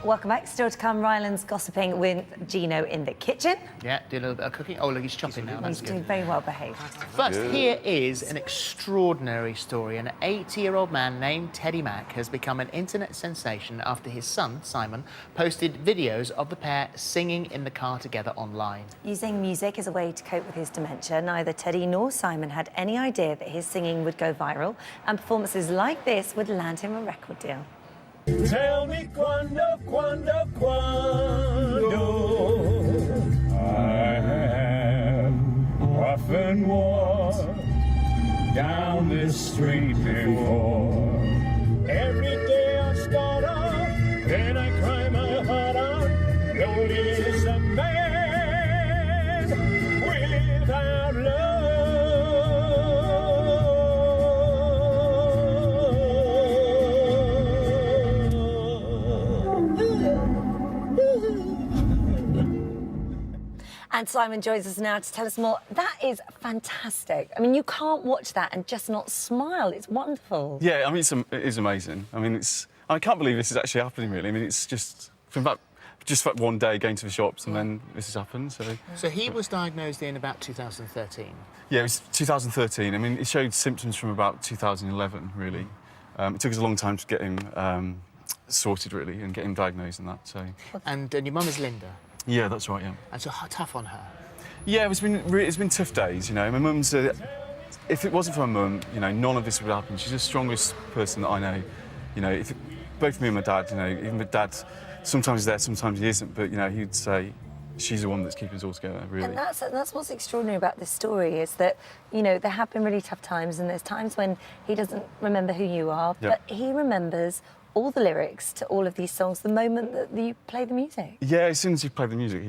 Welcome back. Still to come, Ryland's gossiping with Gino in the kitchen. Yeah, do a little bit of cooking. Oh, look, he's chopping now. That's He's good. doing very well behaved. First, here is an extraordinary story. An 80-year-old man named Teddy Mack has become an internet sensation after his son, Simon, posted videos of the pair singing in the car together online. Using music as a way to cope with his dementia, neither Teddy nor Simon had any idea that his singing would go viral, and performances like this would land him a record deal. Tell me quando I have often walked down this street before. Every day I start off, then I cry my heart out. Notice a man without love. And Simon joins us now to tell us more. That is fantastic. I mean, you can't watch that and just not smile. It's wonderful. Yeah, I mean, it is amazing. I mean, I can't believe this is actually happening, really. I mean, it's just from about one day going to the shops and then this has happened, so... So he was diagnosed in about 2013? Yeah, it was 2013. I mean, it showed symptoms from about 2011, really. It took us a long time to get him sorted, really, and get him diagnosed and that, so... And your mum is Linda? Yeah, that's right, yeah. And so how tough on her? Yeah, it's been tough days, you know. My mum's... if it wasn't for my mum, you know, none of this would happen. She's the strongest person that I know. You know, both me and my dad, you know, even my dad, sometimes he's there, sometimes he isn't, but, you know, he'd say she's the one that's keeping us all together, really. And that's what's extraordinary about this story, is that, you know, there have been really tough times, and there's times when he doesn't remember who you are, but he remembers all the lyrics to all of these songs the moment that you play the music. Yeah, as soon as you play the music,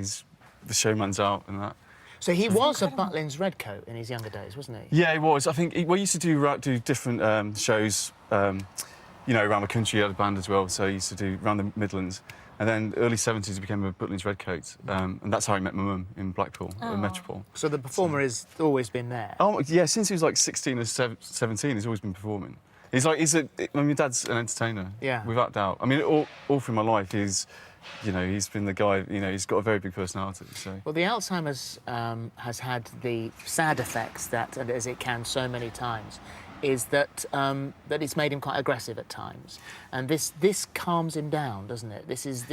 the showman's out and that. So he was a Butlins redcoat in his younger days, wasn't he? Yeah, he was. I think we used to do different shows, you know, around the country. He had a band as well, so he used to do around the Midlands. And then early 70s, he became a Butlins redcoat, and that's how I met my mum in Blackpool, in Metropole. So the performer has always been there? Oh, yeah, since he was like 16 or 17, he's always been performing. I mean, my dad's an entertainer, without doubt. I mean, all through my life, you know, he's been the guy, you know, he's got a very big personality, so... Well, the Alzheimer's has had the sad effects that, as it can so many times, is that that it's made him quite aggressive at times. And this calms him down, doesn't it? This is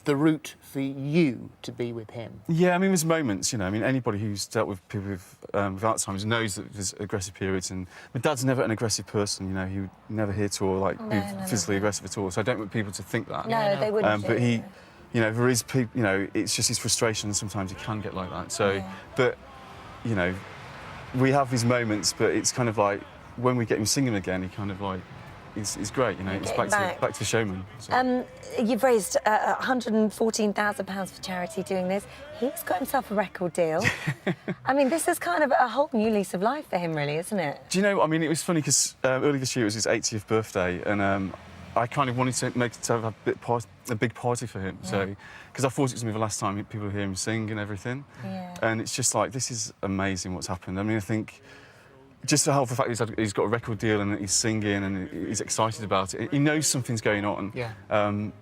the route for you to be with him. Yeah, I mean, there's moments, you know, I mean, anybody who's dealt with people with Alzheimer's knows that there's aggressive periods, and my dad's never an aggressive person, you know, he would never hit or, like, be physically aggressive at all, so I don't want people to think that. No, they wouldn't. But he, you know, there is people, you know, it's just his frustration, and sometimes he can get like that, so... But, you know, we have these moments, but it's kind of like, when we get him singing again, he kind of, like, it's great, you know, it's back to the showman. So. You've raised £114,000 for charity doing this. He's got himself a record deal. I mean, this is kind of a whole new lease of life for him, really, isn't it? Do you know, I mean, it was funny because early this year it was his 80th birthday, and I kind of wanted to have a big party for him, so because I thought it was going to be the last time people would hear him sing and everything. And it's just like, this is amazing what's happened. I mean, I think just the fact he's got a record deal and he's singing and he's excited about it. He knows something's going on. And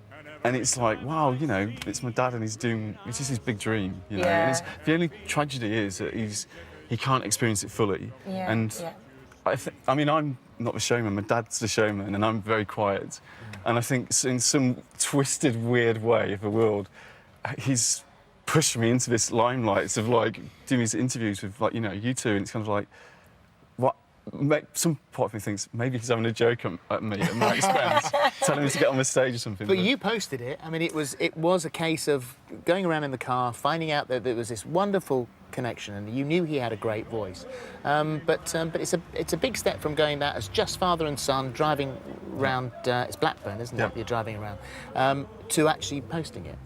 it's like, wow, you know, it's my dad and it's just his big dream, you know. And the only tragedy is that he can't experience it fully. And I mean, I'm not the showman, my dad's the showman, and I'm very quiet. And I think in some twisted, weird way of the world, he's pushed me into this limelight of, like, doing these interviews with, like, you know, you two, and it's kind of like, some part of me thinks maybe he's having a joke at me at my expense, telling me to get on the stage or something. But you posted it. I mean, it was a case of going around in the car, finding out that there was this wonderful connection, and you knew he had a great voice. But it's a big step from going that as just father and son driving around. It's Blackburn, isn't it? You're driving around to actually posting it.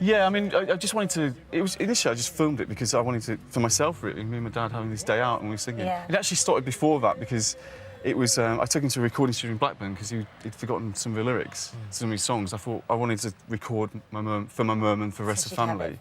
Yeah, I mean, I just wanted to... Initially, I just filmed it because I wanted to... For myself, really, me and my dad having this day out and we were singing. It actually started before that because it was... I took him to a recording studio in Blackburn because he'd forgotten some of the lyrics, some of his songs. I thought I wanted to record for my mum and for the rest of the family.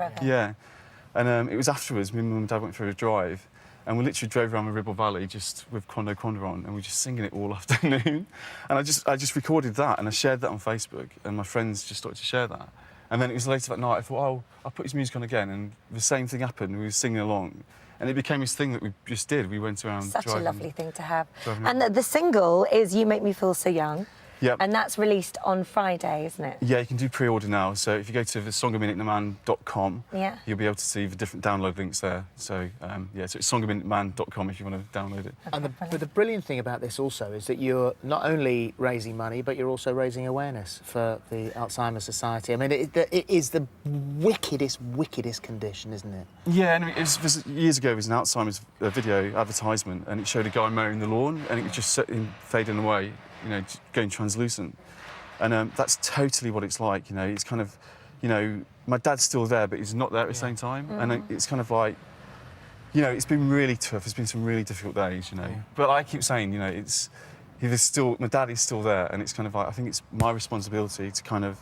And it was afterwards, me and mum and dad went for a drive, And we literally drove around the Ribble Valley just with Quando Quando on, and we were just singing it all afternoon. And I just recorded that, and I shared that on Facebook, and my friends just started to share that. And then it was later that night, I thought, oh, I'll put his music on again, and the same thing happened. We were singing along, and it became this thing that we just did. We went around Such driving. a lovely thing to have. driving And the single is You Make Me Feel So Young. Yep. And that's released on Friday, isn't it? Yeah, you can do pre-order now. So if you go to the songaminute.com, Yeah. you'll be able to see the different download links there. So yeah, so it's songaminute.com if you want to download it. And but the brilliant thing about this also is that you're not only raising money, but you're also raising awareness for the Alzheimer's Society. I mean, it is the wickedest condition, isn't it? Yeah, and years ago, it was an Alzheimer's video advertisement, and it showed a guy mowing the lawn, and it was just fading away, you know, going translucent. And that's totally what it's like, you know. It's kind of, you know, my dad's still there, but he's not there at the same time. And it's kind of like, you know, it's been really tough. It's been some really difficult days, you know. But I keep saying, you know, my dad is still there, and it's kind of like, I think it's my responsibility to kind of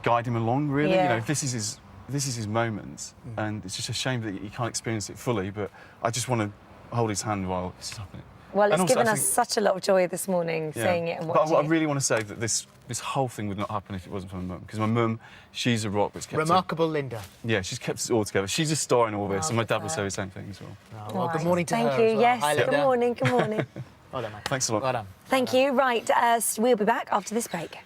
guide him along, really. Yeah. You know, this is his moment, and it's just a shame that he can't experience it fully, but I just want to hold his hand while this is happening. Well, And it's also, given I us think- such a lot of joy this morning, seeing it and watching But I it. really want to say that this whole thing would not happen if it wasn't for my mum, because my mum, she's a rock that's kept Remarkable, Linda. Yeah, she's kept us all together. She's a star in all this, Oh, and my dad good would for say her. the same thing as well. Oh, well, Right. good morning to Thank her you. as well. Yes, Hi, good Linda. morning, good morning. Well done, mate. Thanks a lot. Well done. Thank you. Right, we'll be back after this break.